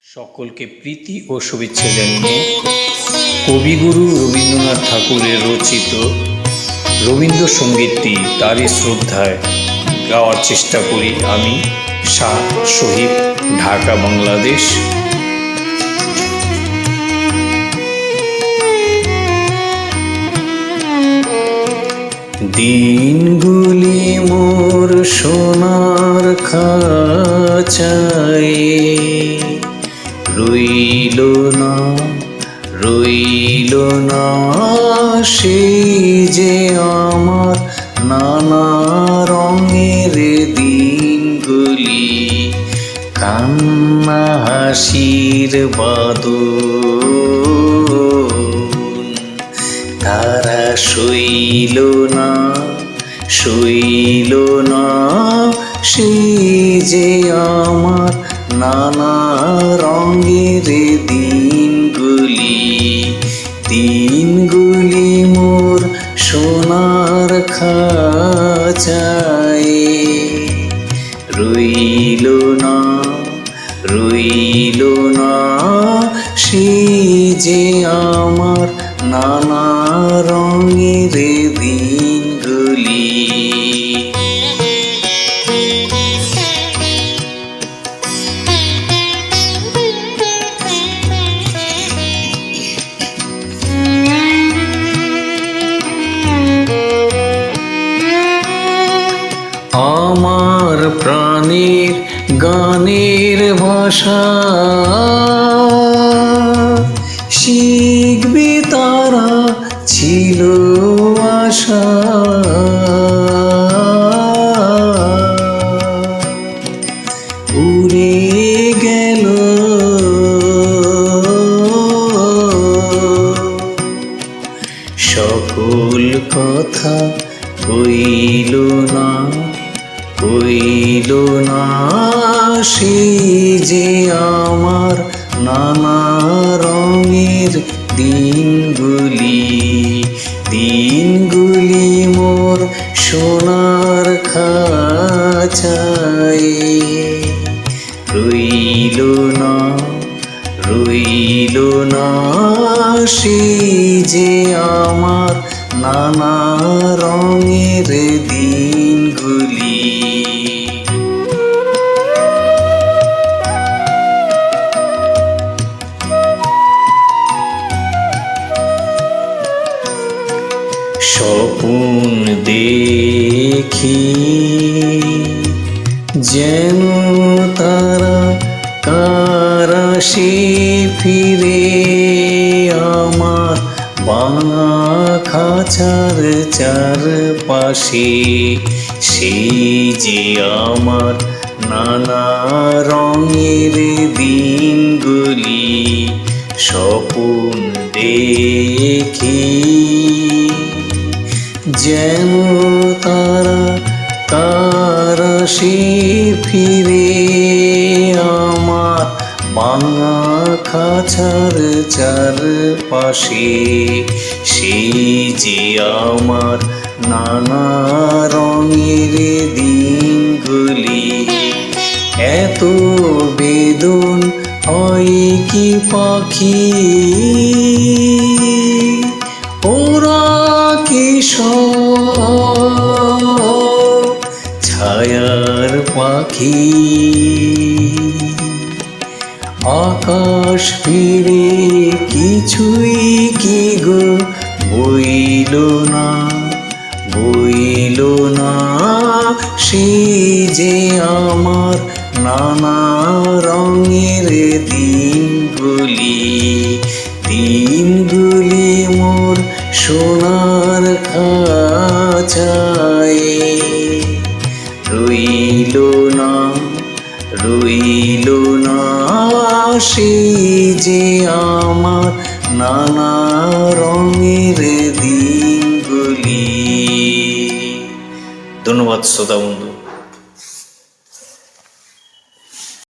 সকলকে প্রীতি ও শুভেচ্ছা জানিয়ে কবিগুরু রবীন্দ্রনাথ ঠাকুরের রচিত রবীন্দ্রসঙ্গীতটি তারই শ্রদ্ধায় গাওয়ার চেষ্টা করি আমি শাহ শহীদ, ঢাকা, বাংলাদেশ। দিনগুলি মোর সোনার খাঁচায় রইল না সেই যে আমার নানা রঙের দিনগুলি, কান্না হাসির বাদন তারা সইল না সেই যে আমার নানা রঙের দিনগুলি মোর সোনার খাঁচায় রইল না সেই যে আমার নানা রঙের দিনগুলি। আমার প্রাণের গানের ভাষা শিখবে তারা ছিল আশা, উড়ে গেল সকল কথা কইল না সেই যে আমার নানা রঙের দিনগুলি মোর সোনার খাঁচায় রইল না সেই যে আমার নানা রঙের দিনগুলি। স্বপ্ন দেখি যেন তারা কারা সে ফিরে আমার বাংলা খাঁচার চারপাশে, সেই যে আমার নানা রঙের দিনগুলি স্বপ্ন দেখি যেন তারা সে ফিরে আমার বাংলা খাঁচার চারপাশে, সেই যে আমার নানা রঙের দিনগুলি। এত বেদন হয় কি পাখি, ওরা কি সব ছায়ার পাখি, আকাশ ফিরে কিছুই কি গো বইল না সেই যে আমার নানা রঙের দিনগুলি মোর সোনার খাঁচায় রইল না সেই যে আমার নানা রঙের দিনগুলি। ধন্যবাদ শ্রোতা বন্ধু।